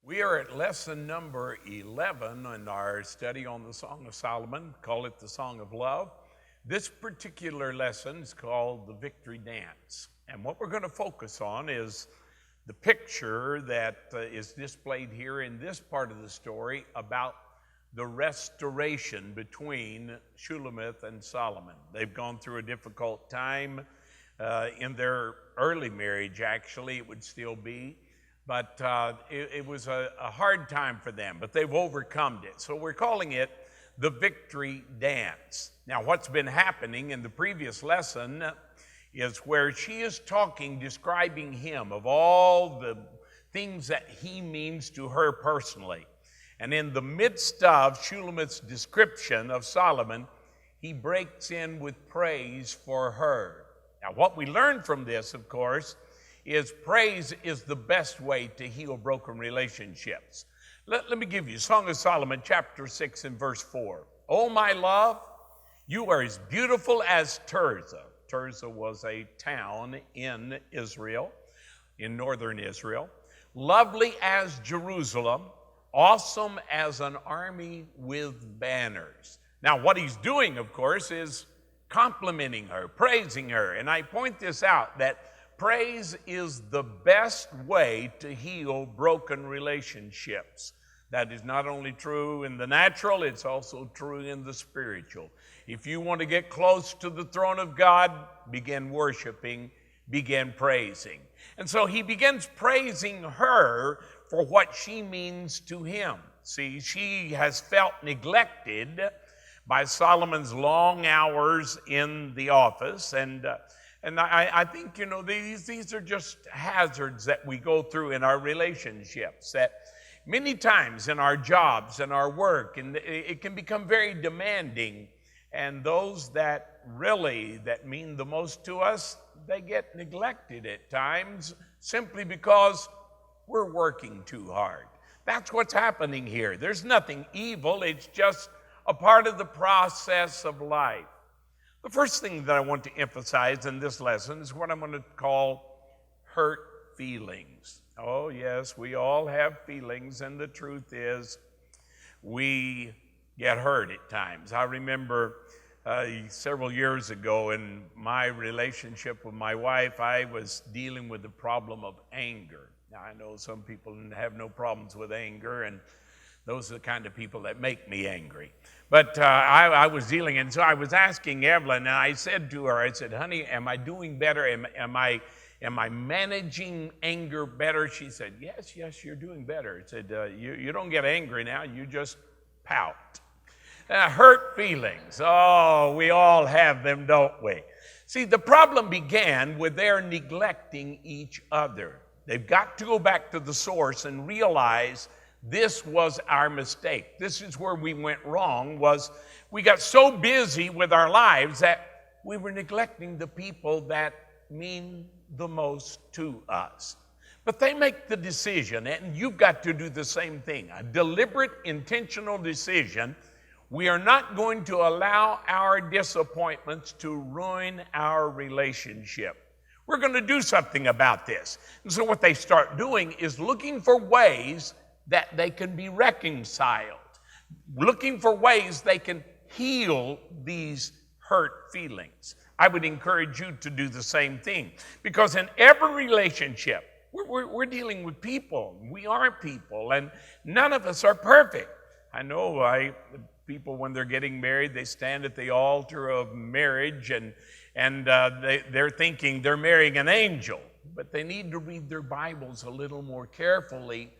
We are at lesson number 11 in our study on the Song of Solomon. Call it the Song of Love. This particular lesson is called the Victory Dance. And what we're going to focus on is the picture that is displayed here in this part of the story about the restoration between Shulamith and Solomon. They've gone through a difficult time in their early marriage, actually, it would still be. But it was a hard time for them, but they've overcome it. So we're calling it the Victory Dance. Now, what's been happening in the previous lesson is where she is talking, describing him, of all the things that he means to her personally. And in the midst of Shulamith's description of Solomon, he breaks in with praise for her. Now, what we learn from this, of course, is praise is the best way to heal broken relationships. Let me give you Song of Solomon, chapter 6 and verse 4. Oh, my love, you are as beautiful as Tirzah. Tirzah was a town in Israel, in northern Israel. Lovely as Jerusalem, awesome as an army with banners. Now, what he's doing, of course, is complimenting her, praising her. And I point this out, that praise is the best way to heal broken relationships. That is not only true in the natural, it's also true in the spiritual. If you want to get close to the throne of God, begin worshiping, begin praising. And so he begins praising her for what she means to him. See, she has felt neglected by Solomon's long hours in the office, and I think, these are just hazards that we go through in our relationships, that many times in our jobs and our work, and it can become very demanding, and those that mean the most to us, they get neglected at times simply because we're working too hard. That's what's happening here. There's nothing evil, it's just a part of the process of life. The first thing that I want to emphasize in this lesson is what I'm going to call hurt feelings. Oh, yes, we all have feelings, and the truth is we get hurt at times. I remember several years ago in my relationship with my wife, I was dealing with the problem of anger. Now, I know some people have no problems with anger, and those are the kind of people that make me angry. But I was dealing, and so I was asking Evelyn, and I said to her, I said, honey, am I doing better? Am I managing anger better? She said, yes, you're doing better. I said, you don't get angry now, you just pout. Hurt feelings, oh, we all have them, don't we? See, the problem began with their neglecting each other. They've got to go back to the source and realize this was our mistake. This is where we went wrong, was we got so busy with our lives that we were neglecting the people that mean the most to us. But they make the decision, and you've got to do the same thing, a deliberate, intentional decision. We are not going to allow our disappointments to ruin our relationship. We're going to do something about this. And so what they start doing is looking for ways that they can be reconciled, looking for ways they can heal these hurt feelings. I would encourage you to do the same thing, because in every relationship, we're dealing with people. We are people, and none of us are perfect. I know people, when they're getting married, they stand at the altar of marriage, and they're thinking they're marrying an angel, but they need to read their Bibles a little more carefully.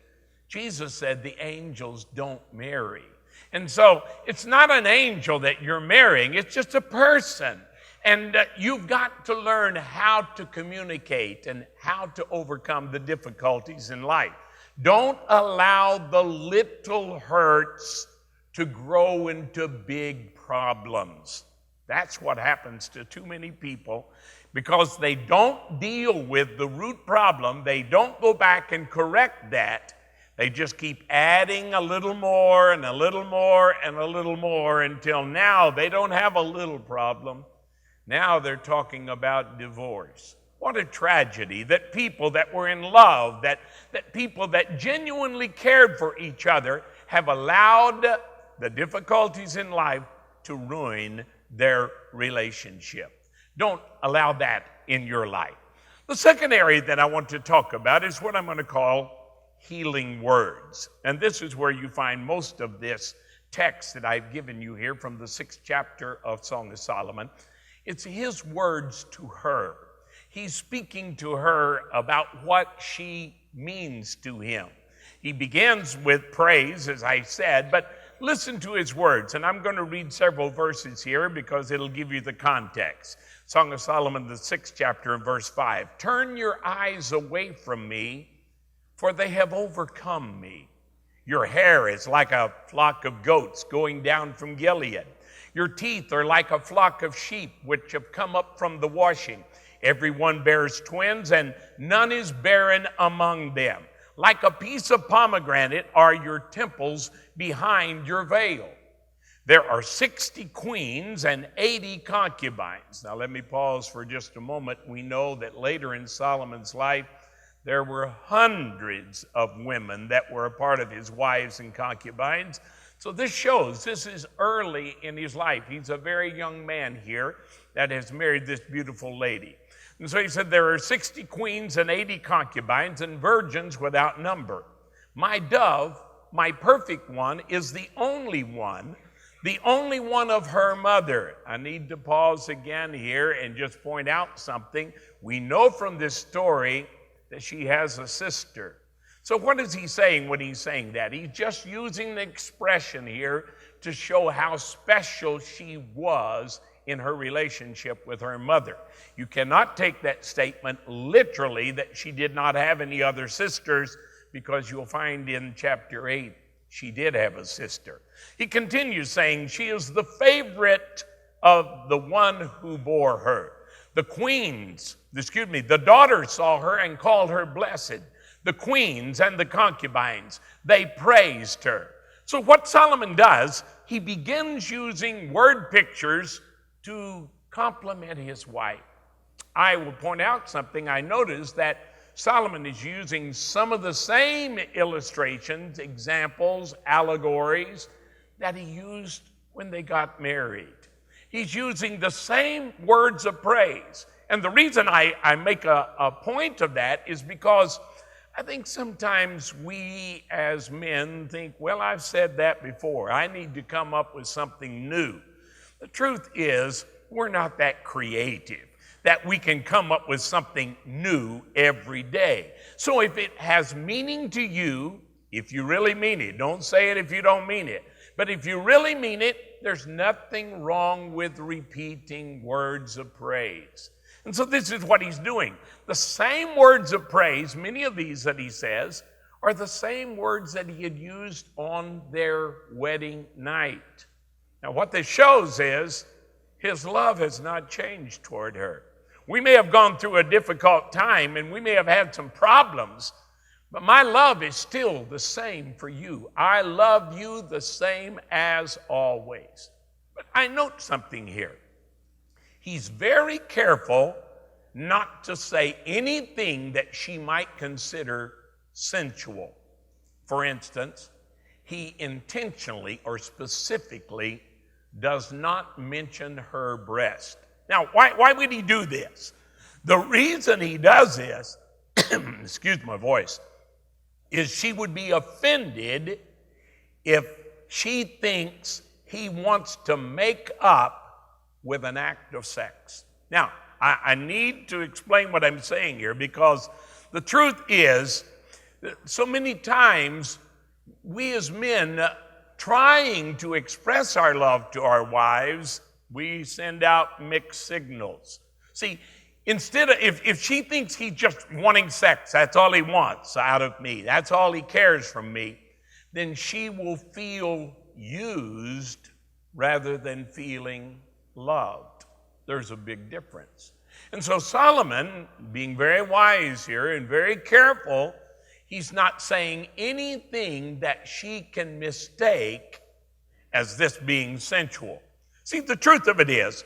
Jesus said the angels don't marry. And so it's not an angel that you're marrying, it's just a person. And you've got to learn how to communicate and how to overcome the difficulties in life. Don't allow the little hurts to grow into big problems. That's what happens to too many people, because they don't deal with the root problem. They don't go back and correct that. They just keep adding a little more and a little more and a little more until now they don't have a little problem. Now they're talking about divorce. What a tragedy that people that were in love, that people that genuinely cared for each other have allowed the difficulties in life to ruin their relationship. Don't allow that in your life. The second area that I want to talk about is what I'm going to call healing words. And this is where you find most of this text that I've given you here from the 6th chapter of Song of Solomon. It's his words to her. He's speaking to her about what she means to him. He begins with praise, as I said, but listen to his words. And I'm going to read several verses here because it'll give you the context. Song of Solomon, the 6th chapter, and verse 5. Turn your eyes away from me, for they have overcome me. Your hair is like a flock of goats going down from Gilead. Your teeth are like a flock of sheep which have come up from the washing. Everyone bears twins, and none is barren among them. Like a piece of pomegranate are your temples behind your veil. There are 60 queens and 80 concubines. Now let me pause for just a moment. We know that later in Solomon's life, there were hundreds of women that were a part of his wives and concubines. So this shows this is early in his life. He's a very young man here that has married this beautiful lady. And so he said, there are 60 queens and 80 concubines and virgins without number. My dove, my perfect one, is the only one of her mother. I need to pause again here and just point out something. We know from this story that she has a sister. So what is he saying when he's saying that? He's just using the expression here to show how special she was in her relationship with her mother. You cannot take that statement literally that she did not have any other sisters, because you'll find in chapter 8 she did have a sister. He continues saying she is the favorite of the one who bore her. The daughters saw her and called her blessed. The queens and the concubines, they praised her. So what Solomon does, he begins using word pictures to compliment his wife. I will point out something. I noticed that Solomon is using some of the same illustrations, examples, allegories that he used when they got married. He's using the same words of praise. And the reason I make a point of that is because I think sometimes we as men think, well, I've said that before. I need to come up with something new. The truth is, we're not that creative that we can come up with something new every day. So if it has meaning to you, if you really mean it, don't say it if you don't mean it, but if you really mean it, there's nothing wrong with repeating words of praise. And so this is what he's doing. The same words of praise, many of these that he says, are the same words that he had used on their wedding night. Now what this shows is his love has not changed toward her. We may have gone through a difficult time and we may have had some problems, but my love is still the same for you. I love you the same as always. But I note something here. He's very careful not to say anything that she might consider sensual. For instance, he intentionally or specifically does not mention her breast. Now, why would he do this? The reason he does this, excuse my voice, is she would be offended if she thinks he wants to make up with an act of sex. Now, I need to explain what I'm saying here, because the truth is that so many times we as men, trying to express our love to our wives, we send out mixed signals. See, instead of, if she thinks he's just wanting sex, that's all he wants out of me, that's all he cares from me, then she will feel used rather than feeling loved. There's a big difference. And so Solomon, being very wise here and very careful, he's not saying anything that she can mistake as this being sensual. See, the truth of it is,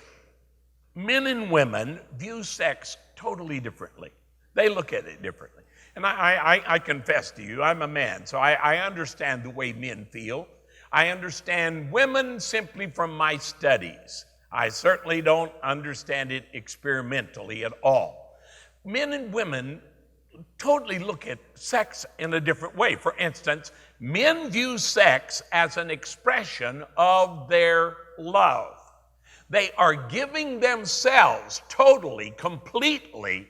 men and women view sex totally differently. They look at it differently. And I confess to you, I'm a man, so I understand the way men feel. I understand women simply from my studies. I certainly don't understand it experimentally at all. Men and women totally look at sex in a different way. For instance, men view sex as an expression of their love. They are giving themselves totally, completely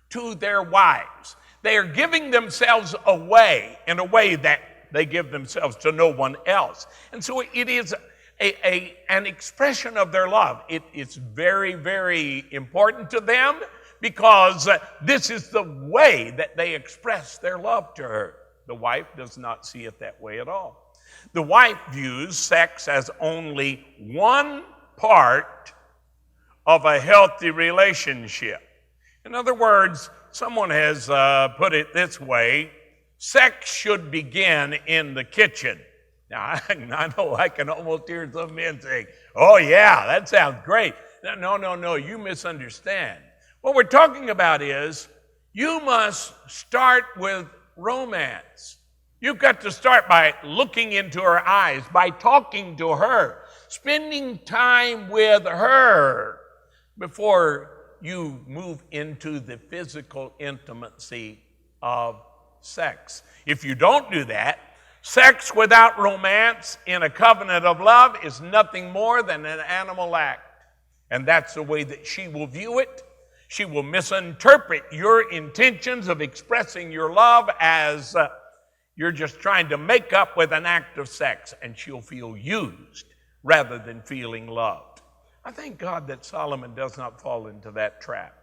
to their wives. They are giving themselves away in a way that they give themselves to no one else. And so it is an expression of their love. It's very, very important to them because this is the way that they express their love to her. The wife does not see it that way at all. The wife views sex as only one part of a healthy relationship. In other words, someone has put it this way: sex should begin in the kitchen. Now, I know I can almost hear some men saying, "Oh yeah, that sounds great." No, you misunderstand. What we're talking about is you must start with romance. You've got to start by looking into her eyes, by talking to her, spending time with her before you move into the physical intimacy of sex. If you don't do that, sex without romance in a covenant of love is nothing more than an animal act. And that's the way that she will view it. She will misinterpret your intentions of expressing your love as you're just trying to make up with an act of sex, and she'll feel used rather than feeling loved. I thank God that Solomon does not fall into that trap.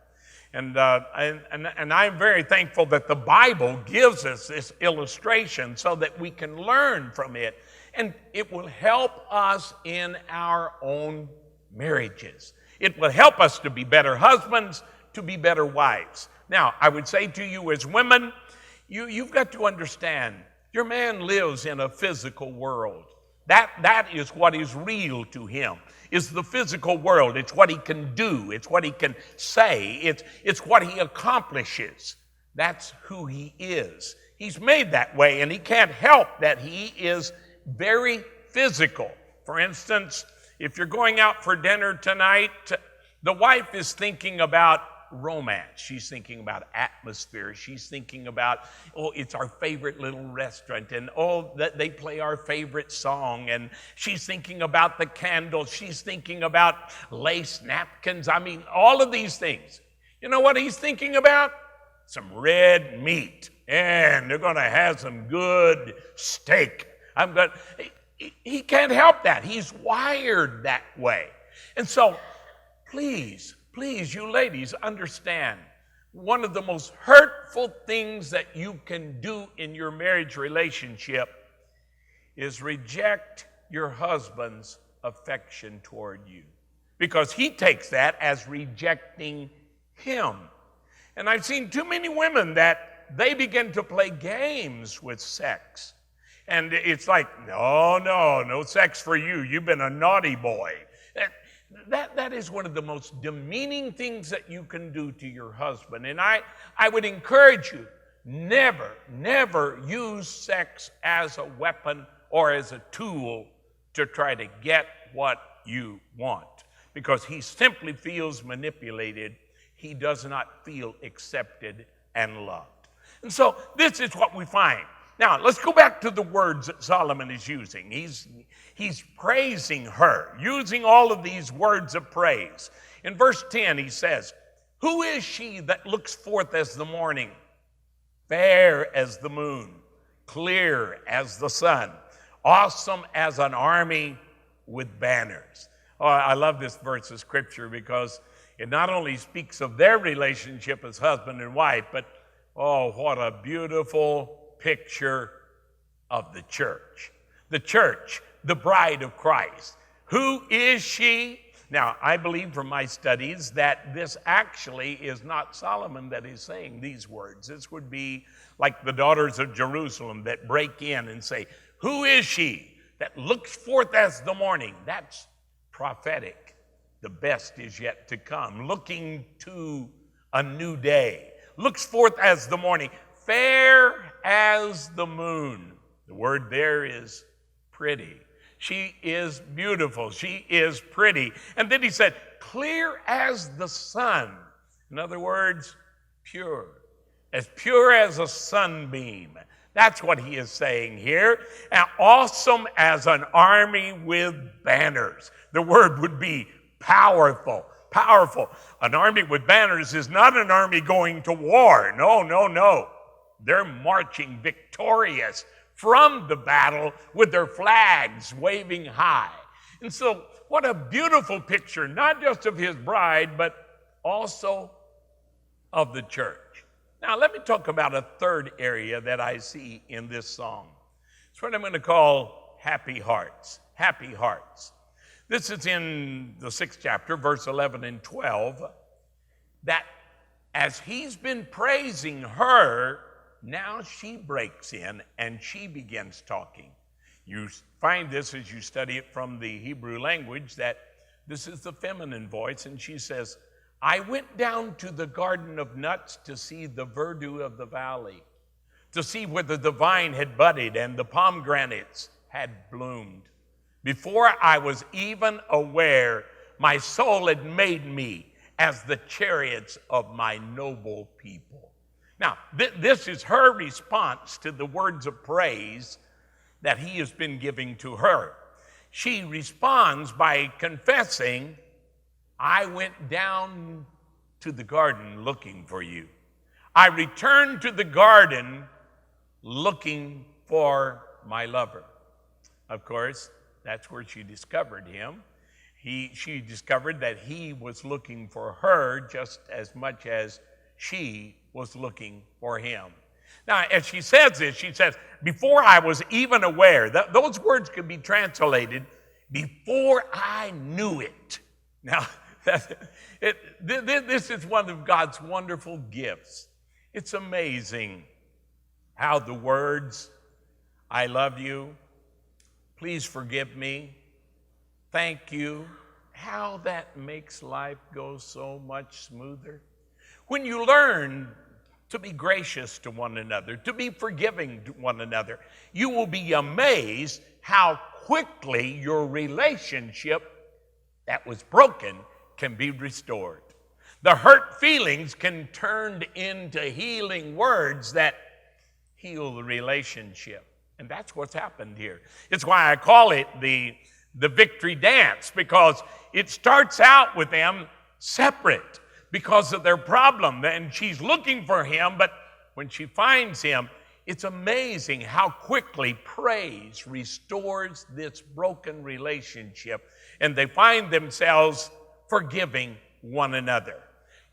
And I'm very thankful that the Bible gives us this illustration so that we can learn from it, and it will help us in our own marriages. It will help us to be better husbands, to be better wives. Now, I would say to you as women, you've got to understand, your man lives in a physical world. That is what is real to him, is the physical world. It's what he can do. It's what he can say. It's what he accomplishes. That's who he is. He's made that way, and he can't help that he is very physical. For instance, if you're going out for dinner tonight, the wife is thinking about romance. She's thinking about atmosphere. She's thinking about, it's our favorite little restaurant, and that they play our favorite song, and she's thinking about the candles. She's thinking about lace napkins. I mean, all of these things. You know what he's thinking about? Some red meat, and they're going to have some good steak. He can't help that. He's wired that way. And so, please, you ladies, understand, one of the most hurtful things that you can do in your marriage relationship is reject your husband's affection toward you, because he takes that as rejecting him. And I've seen too many women that they begin to play games with sex. And it's like, no sex for you. You've been a naughty boy. That is one of the most demeaning things that you can do to your husband. And I would encourage you, never use sex as a weapon or as a tool to try to get what you want, because he simply feels manipulated. He does not feel accepted and loved. And so this is what we find. Now, let's go back to the words that Solomon is using. He's praising her, using all of these words of praise. In verse 10, he says, "Who is she that looks forth as the morning, fair as the moon, clear as the sun, awesome as an army with banners?" Oh, I love this verse of Scripture because it not only speaks of their relationship as husband and wife, but, oh, what a beautiful picture of the church. The church, the bride of Christ. Who is she? Now, I believe from my studies that this actually is not Solomon that is saying these words. This would be like the daughters of Jerusalem that break in and say, "Who is she that looks forth as the morning?" That's prophetic. the best is yet to come, looking to a new day, looks forth as the morning, fair as the moon. The word there is pretty. She is beautiful. She is pretty. And then he said, clear as the sun. In other words, pure as a sunbeam. That's what he is saying here. And awesome as an army with banners. The word would be powerful. Powerful. An army with banners is not an army going to war. No. They're marching victorious from the battle with their flags waving high. And so what a beautiful picture, not just of his bride, but also of the church. Now, let me talk about a third area that I see in this song. It's what I'm going to call happy hearts. Happy hearts. This is in the 6th chapter, verse 11 and 12, that as he's been praising her, now she breaks in and she begins talking. You find this as you study it from the Hebrew language, that this is the feminine voice, and she says, I went down to the garden of nuts to see the verdure of the valley, to see whether the vine had budded and the pomegranates had bloomed. Before I was even aware, my soul had made me as the chariots of my noble people. Now, this is her response to the words of praise that he has been giving to her. She responds by confessing, I went down to the garden looking for you. I returned to the garden looking for my lover. Of course, that's where she discovered him. She discovered that he was looking for her just as much as she was looking for him. Now, as she says this, she says, before I was even aware, those words could be translated, before I knew it. Now, this is one of God's wonderful gifts. It's amazing how the words, I love you, please forgive me, thank you, how that makes life go so much smoother. When you learn to be gracious to one another, to be forgiving to one another, you will be amazed how quickly your relationship that was broken can be restored. The hurt feelings can turn into healing words that heal the relationship. And that's what's happened here. It's why I call it the victory dance, because it starts out with them separate because of their problem. And she's looking for him, but when she finds him, it's amazing how quickly praise restores this broken relationship, and they find themselves forgiving one another.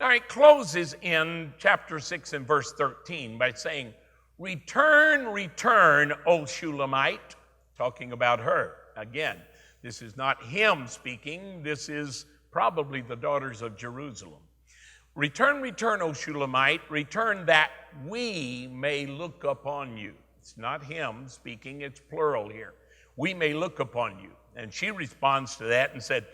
Now, it closes in chapter 6 and verse 13 by saying, return, return, O Shulamite, talking about her. Again, this is not him speaking. This is probably the daughters of Jerusalem. Return, return, O Shulamite, return that we may look upon you. It's not him speaking, it's plural here. We may look upon you. And she responds to that and said,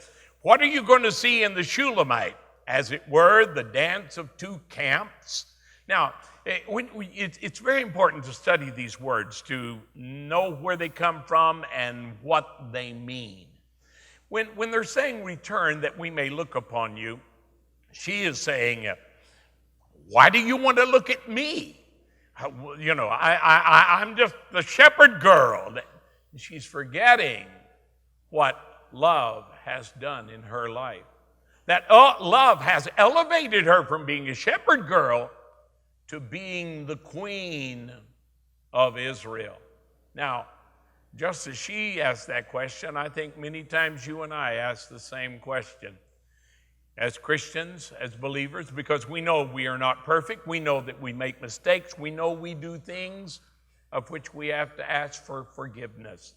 what are you going to see in the Shulamite? As it were, the dance of two camps. Now, it's very important to study these words, to know where they come from and what they mean. When they're saying return that we may look upon you, she is saying, why do you want to look at me? You know, I'm just the shepherd girl. She's forgetting what love has done in her life. That love has elevated her from being a shepherd girl to being the queen of Israel. Now, just as she asked that question, I think many times you and I ask the same question. As Christians, as believers, because we know we are not perfect, we know that we make mistakes, we know we do things of which we have to ask for forgiveness.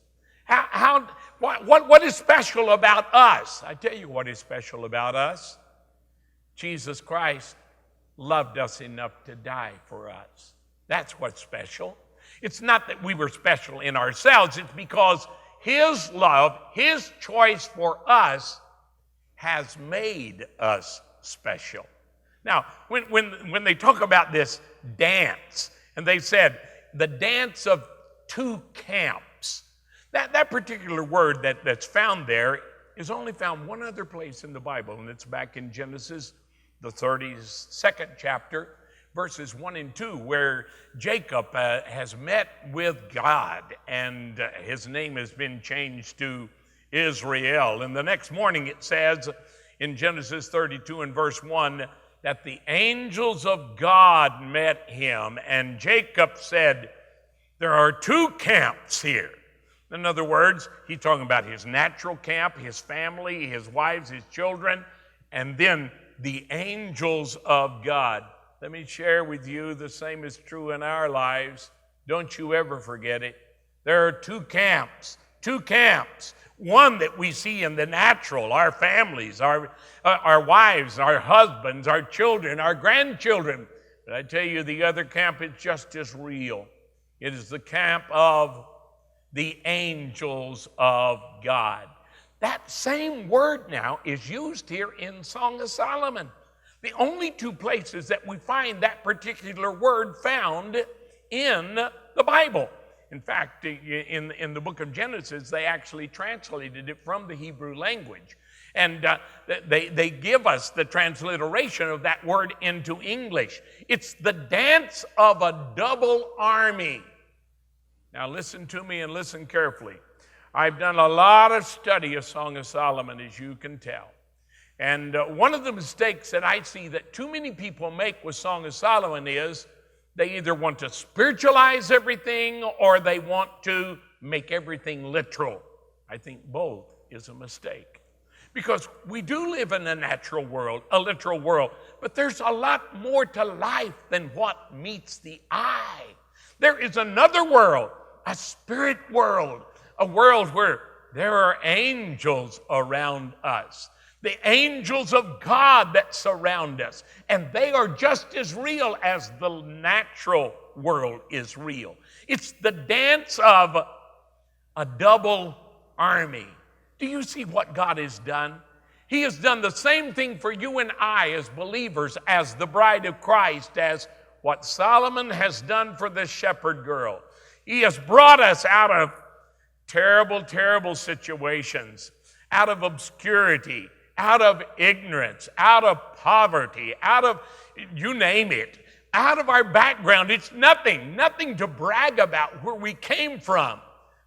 What is special about us? I tell you what is special about us. Jesus Christ loved us enough to die for us. That's what's special. It's not that we were special in ourselves. It's because his love, his choice for us has made us special. Now, when they talk about this dance, and they said the dance of two camps, that particular word that's found there is only found one other place in the Bible, and it's back in Genesis, the 32nd chapter, verses 1 and 2, where Jacob has met with God, and his name has been changed to Israel. And the next morning it says in Genesis 32 and verse 1 that the angels of God met him, and Jacob said, there are two camps here. In other words, he's talking about his natural camp, his family, his wives, his children, and then the angels of God. Let me share with you, the same is true in our lives. Don't you ever forget it. There are two camps. One that we see in the natural, our families, our wives, our husbands, our children, our grandchildren. But I tell you, the other camp is just as real. It is the camp of the angels of God. That same word now is used here in Song of Solomon. The only two places that we find that particular word found in the Bible. In fact, in the book of Genesis, they actually translated it from the Hebrew language. And they give us the transliteration of that word into English. It's the dance of a double army. Now listen to me and listen carefully. I've done a lot of study of Song of Solomon, as you can tell. And one of the mistakes that I see that too many people make with Song of Solomon is they either want to spiritualize everything or they want to make everything literal. I think both is a mistake. Because we do live in a natural world, a literal world, but there's a lot more to life than what meets the eye. There is another world, a spirit world, a world where there are angels around us. The angels of God that surround us. And they are just as real as the natural world is real. It's the dance of a double army. Do you see what God has done? He has done the same thing for you and I as believers, as the bride of Christ, as what Solomon has done for the shepherd girl. He has brought us out of terrible, terrible situations, out of obscurity, out of ignorance, out of poverty, out of, you name it, out of our background. It's nothing to brag about where we came from.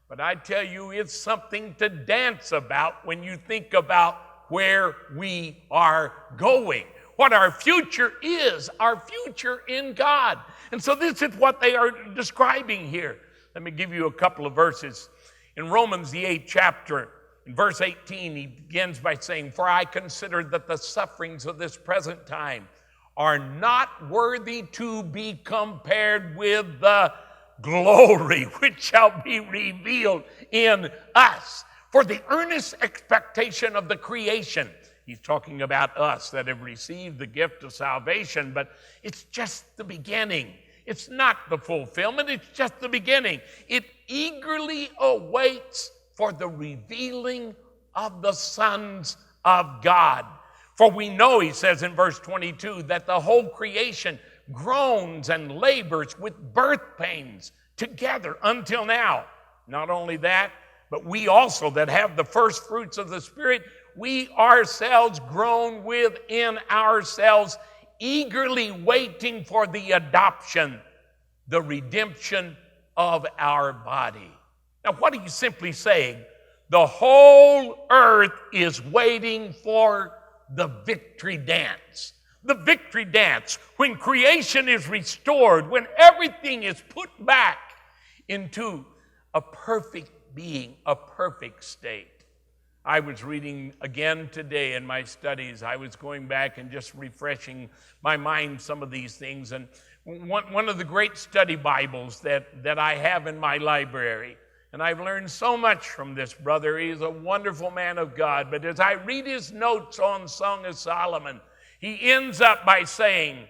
But I tell you, it's something to dance about when you think about where we are going. What our future is, our future in God. And so this is what they are describing here. Let me give you a couple of verses. In Romans, the 8th chapter, in verse 18, he begins by saying, for I consider that the sufferings of this present time are not worthy to be compared with the glory which shall be revealed in us. For the earnest expectation of the creation. He's talking about us that have received the gift of salvation, but it's just the beginning. It's not the fulfillment, it's just the beginning. It eagerly awaits for the revealing of the sons of God. For we know, he says in verse 22, that the whole creation groans and labors with birth pains together until now. Not only that, but we also that have the first fruits of the Spirit, we ourselves groan within ourselves, eagerly waiting for the adoption, the redemption of our body. Now, what are you simply saying? The whole earth is waiting for the victory dance. The victory dance, when creation is restored, when everything is put back into a perfect being, a perfect state. I was reading again today in my studies. I was going back and just refreshing my mind some of these things. And one of the great study Bibles that I have in my library, and I've learned so much from this brother. He's a wonderful man of God. But as I read his notes on Song of Solomon, he ends up by saying,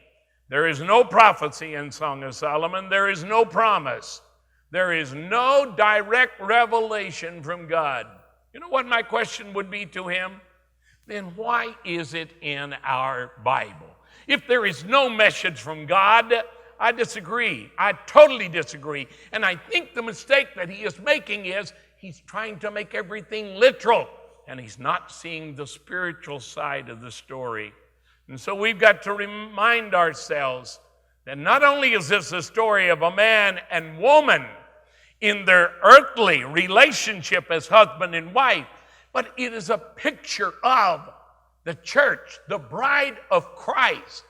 there is no prophecy in Song of Solomon. There is no promise. There is no direct revelation from God. You know what my question would be to him? then why is it in our Bible? If there is no message from God, I disagree. I totally disagree. And I think the mistake that he is making is he's trying to make everything literal, and he's not seeing the spiritual side of the story. And so we've got to remind ourselves that not only is this a story of a man and woman in their earthly relationship as husband and wife, but it is a picture of the church, the bride of Christ.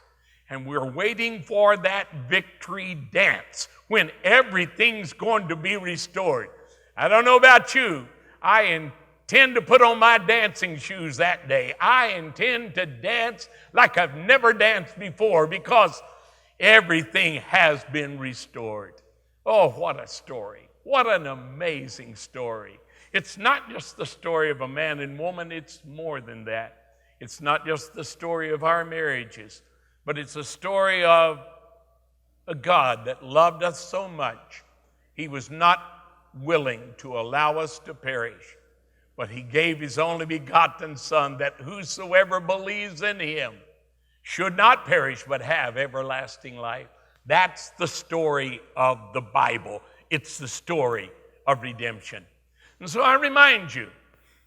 And we're waiting for that victory dance when everything's going to be restored. I don't know about you. I intend to put on my dancing shoes that day. I intend to dance like I've never danced before because everything has been restored. Oh, what a story. What an amazing story. It's not just the story of a man and woman, it's more than that. It's not just the story of our marriages, but it's a story of a God that loved us so much, he was not willing to allow us to perish, but he gave his only begotten Son, that whosoever believes in him should not perish but have everlasting life. That's the story of the Bible. It's the story of redemption. And so I remind you,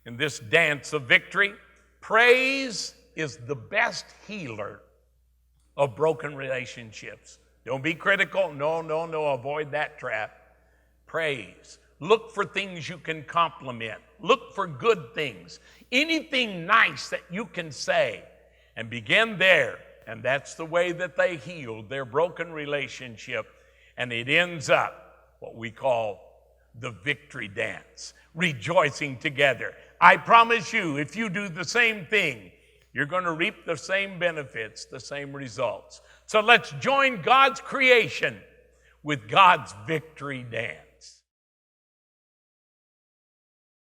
in this dance of victory, praise is the best healer of broken relationships. Don't be critical. No, avoid that trap. Praise. Look for things you can compliment. Look for good things. Anything nice that you can say, and begin there. And that's the way that they healed their broken relationship. And it ends up what we call the victory dance, rejoicing together. I promise you, if you do the same thing, you're going to reap the same benefits, the same results. So let's join God's creation with God's victory dance.